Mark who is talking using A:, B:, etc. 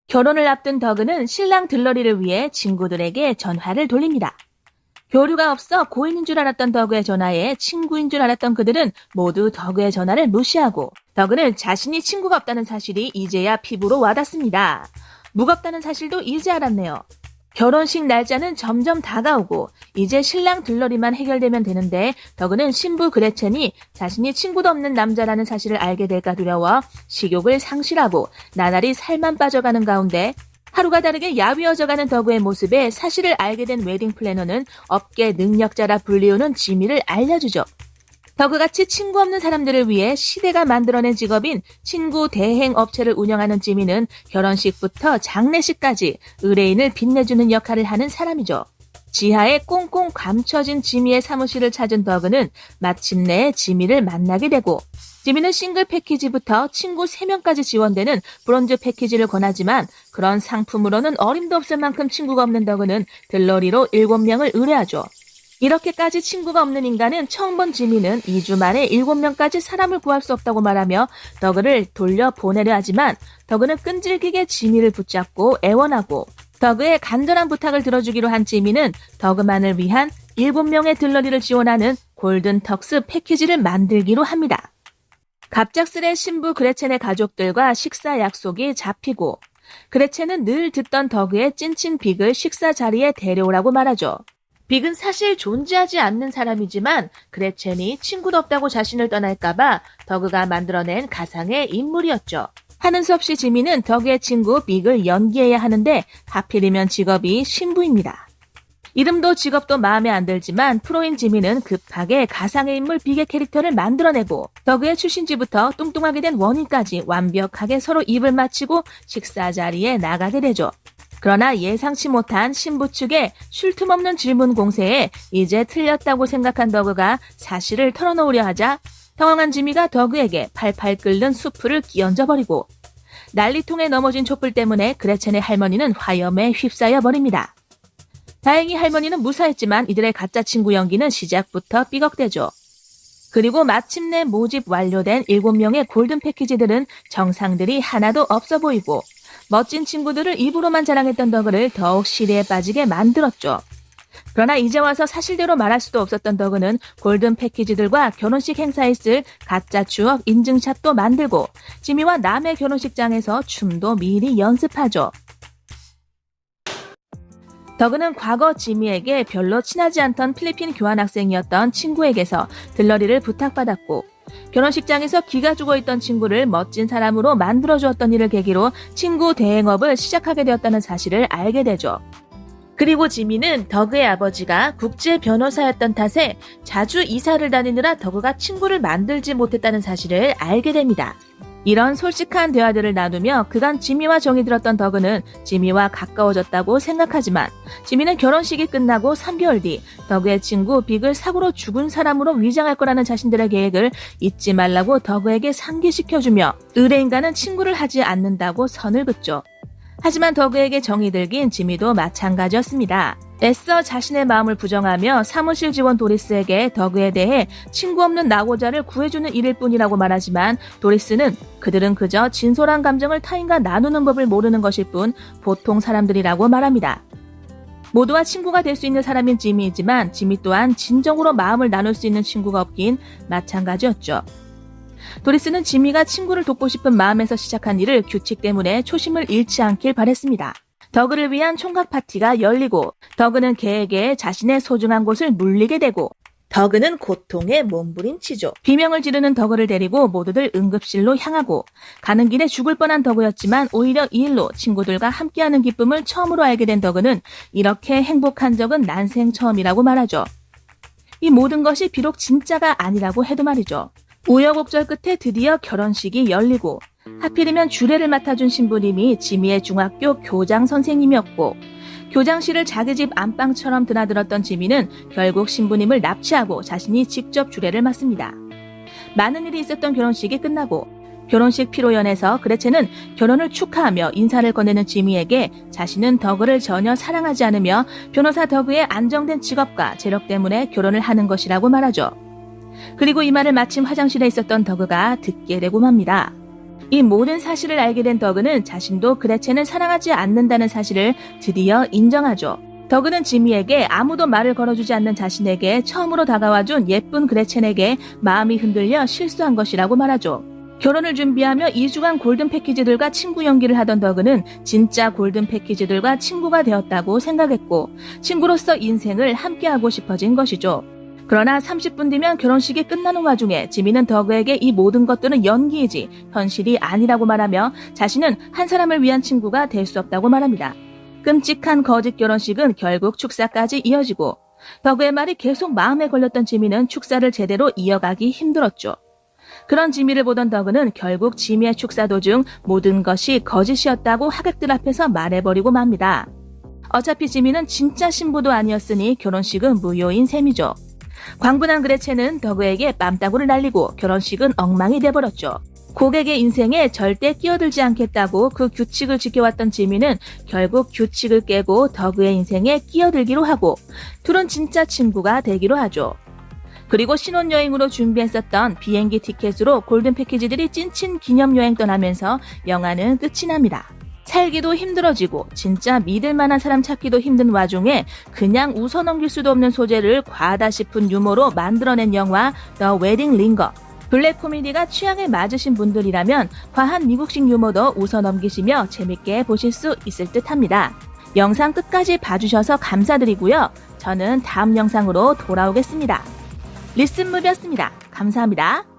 A: 결혼을 앞둔 덕은 신랑 들러리를 위해 친구들에게 전화를 돌립니다. 교류가 없어 고인인 줄 알았던 덕의 전화에 친구인 줄 알았던 그들은 모두 덕의 전화를 무시하고 덕은 자신이 친구가 없다는 사실이 이제야 피부로 와닿습니다. 무겁다는 사실도 이제 알았네요. 결혼식 날짜는 점점 다가오고 이제 신랑 들러리만 해결되면 되는데 덕은 신부 그레첸이 자신이 친구도 없는 남자라는 사실을 알게 될까 두려워 식욕을 상실하고 나날이 살만 빠져가는 가운데 하루가 다르게 야위어져가는 덕의 모습에 사실을 알게 된 웨딩 플래너는 업계 능력자라 불리우는 지미를 알려주죠. 덕같이 친구 없는 사람들을 위해 시대가 만들어낸 직업인 친구 대행 업체를 운영하는 지미는 결혼식부터 장례식까지 의뢰인을 빛내주는 역할을 하는 사람이죠. 지하에 꽁꽁 감춰진 지미의 사무실을 찾은 덕은 마침내 지미를 만나게 되고 지미는 싱글 패키지부터 친구 3명까지 지원되는 브론즈 패키지를 권하지만 그런 상품으로는 어림도 없을 만큼 친구가 없는 덕은 들러리로 7명을 의뢰하죠. 이렇게까지 친구가 없는 인간은 처음 본 지미는 2주 만에 7명까지 사람을 구할 수 없다고 말하며 덕을 돌려보내려 하지만 덕은 끈질기게 지미를 붙잡고 애원하고 덕의 간절한 부탁을 들어주기로 한 지미는 덕만을 위한 7명의 들러리를 지원하는 골든 턱스 패키지를 만들기로 합니다. 갑작스레 신부 그레첸의 가족들과 식사 약속이 잡히고 그레첸은 늘 듣던 덕의 찐친 빅을 식사 자리에 데려오라고 말하죠. 빅은 사실 존재하지 않는 사람이지만 그레첸이 친구도 없다고 자신을 떠날까봐 덕가 만들어낸 가상의 인물이었죠. 하는 수 없이 지미는 덕의 친구 빅을 연기해야 하는데 하필이면 직업이 신부입니다. 이름도 직업도 마음에 안 들지만 프로인 지미는 급하게 가상의 인물 빅의 캐릭터를 만들어내고 덕의 출신지부터 뚱뚱하게 된 원인까지 완벽하게 서로 입을 맞추고 식사 자리에 나가게 되죠. 그러나 예상치 못한 신부 측의 쉴 틈 없는 질문 공세에 이제 틀렸다고 생각한 덕가 사실을 털어놓으려 하자 당황한 지미가 덕에게 팔팔 끓는 수프를 끼얹어버리고 난리통에 넘어진 촛불 때문에 그레첸의 할머니는 화염에 휩싸여 버립니다. 다행히 할머니는 무사했지만 이들의 가짜 친구 연기는 시작부터 삐걱대죠. 그리고 마침내 모집 완료된 7명의 골든 패키지들은 정상들이 하나도 없어 보이고 멋진 친구들을 입으로만 자랑했던 덕을 더욱 시대에 빠지게 만들었죠. 그러나 이제 와서 사실대로 말할 수도 없었던 덕은 골든 패키지들과 결혼식 행사에 쓸 가짜 추억 인증샷도 만들고 지미와 남의 결혼식장에서 춤도 미리 연습하죠. 덕은 과거 지미에게 별로 친하지 않던 필리핀 교환학생이었던 친구에게서 들러리를 부탁받았고 결혼식장에서 기가 죽어있던 친구를 멋진 사람으로 만들어주었던 일을 계기로 친구 대행업을 시작하게 되었다는 사실을 알게 되죠. 그리고 지미는 덕의 아버지가 국제 변호사였던 탓에 자주 이사를 다니느라 덕가 친구를 만들지 못했다는 사실을 알게 됩니다. 이런 솔직한 대화들을 나누며 그간 지미와 정이 들었던 덕은 지미와 가까워졌다고 생각하지만 지미는 결혼식이 끝나고 3개월 뒤 덕의 친구 빅을 사고로 죽은 사람으로 위장할 거라는 자신들의 계획을 잊지 말라고 덕에게 상기시켜주며 의뢰인과는 친구를 하지 않는다고 선을 긋죠. 하지만 덕에게 정이 들긴 지미도 마찬가지였습니다. 애써 자신의 마음을 부정하며 사무실 직원 도리스에게 덕에 대해 친구 없는 낙오자를 구해주는 일일 뿐이라고 말하지만 도리스는 그들은 그저 진솔한 감정을 타인과 나누는 법을 모르는 것일 뿐 보통 사람들이라고 말합니다. 모두와 친구가 될 수 있는 사람인 지미이지만 지미 또한 진정으로 마음을 나눌 수 있는 친구가 없긴 마찬가지였죠. 도리스는 지미가 친구를 돕고 싶은 마음에서 시작한 일을 규칙 때문에 초심을 잃지 않길 바랬습니다. 덕을 위한 총각 파티가 열리고 덕은 걔에게 자신의 소중한 곳을 물리게 되고 덕은 고통에 몸부림치죠. 비명을 지르는 덕을 데리고 모두들 응급실로 향하고 가는 길에 죽을 뻔한 덕이었지만 오히려 이 일로 친구들과 함께하는 기쁨을 처음으로 알게 된 덕은 이렇게 행복한 적은 난생 처음이라고 말하죠. 이 모든 것이 비록 진짜가 아니라고 해도 말이죠. 우여곡절 끝에 드디어 결혼식이 열리고 하필이면 주례를 맡아준 신부님이 지미의 중학교 교장 선생님이었고 교장실을 자기 집 안방처럼 드나들었던 지미는 결국 신부님을 납치하고 자신이 직접 주례를 맡습니다. 많은 일이 있었던 결혼식이 끝나고 결혼식 피로연에서 그레첸은 결혼을 축하하며 인사를 건네는 지미에게 자신은 덕을 전혀 사랑하지 않으며 변호사 덕의 안정된 직업과 재력 때문에 결혼을 하는 것이라고 말하죠. 그리고 이 말을 마침 화장실에 있었던 덕가 듣게 되고 맙니다. 이 모든 사실을 알게 된 더그는 자신도 그레첸을 사랑하지 않는다는 사실을 드디어 인정하죠. 더그는 지미에게 아무도 말을 걸어주지 않는 자신에게 처음으로 다가와준 예쁜 그레첸에게 마음이 흔들려 실수한 것이라고 말하죠. 결혼을 준비하며 2주간 골든 패키지들과 친구 연기를 하던 더그는 진짜 골든 패키지들과 친구가 되었다고 생각했고 친구로서 인생을 함께하고 싶어진 것이죠. 그러나 30분 뒤면 결혼식이 끝나는 와중에 지미는 더그에게 이 모든 것들은 연기이지 현실이 아니라고 말하며 자신은 한 사람을 위한 친구가 될 수 없다고 말합니다. 끔찍한 거짓 결혼식은 결국 축사까지 이어지고 더그의 말이 계속 마음에 걸렸던 지미는 축사를 제대로 이어가기 힘들었죠. 그런 지미를 보던 더그는 결국 지미의 축사 도중 모든 것이 거짓이었다고 하객들 앞에서 말해버리고 맙니다. 어차피 지미는 진짜 신부도 아니었으니 결혼식은 무효인 셈이죠. 광분한 그레첸은 더그에게 뺨따구를 날리고 결혼식은 엉망이 돼버렸죠. 고객의 인생에 절대 끼어들지 않겠다고 그 규칙을 지켜왔던 지미는 결국 규칙을 깨고 더그의 인생에 끼어들기로 하고 둘은 진짜 친구가 되기로 하죠. 그리고 신혼여행으로 준비했었던 비행기 티켓으로 골든 패키지들이 찐친 기념여행 떠나면서 영화는 끝이 납니다. 살기도 힘들어지고 진짜 믿을 만한 사람 찾기도 힘든 와중에 그냥 웃어넘길 수도 없는 소재를 과하다 싶은 유머로 만들어낸 영화 더 웨딩 링거. 블랙 코미디가 취향에 맞으신 분들이라면 과한 미국식 유머도 웃어넘기시며 재밌게 보실 수 있을 듯 합니다. 영상 끝까지 봐주셔서 감사드리고요. 저는 다음 영상으로 돌아오겠습니다. 리슨무비였습니다. 감사합니다.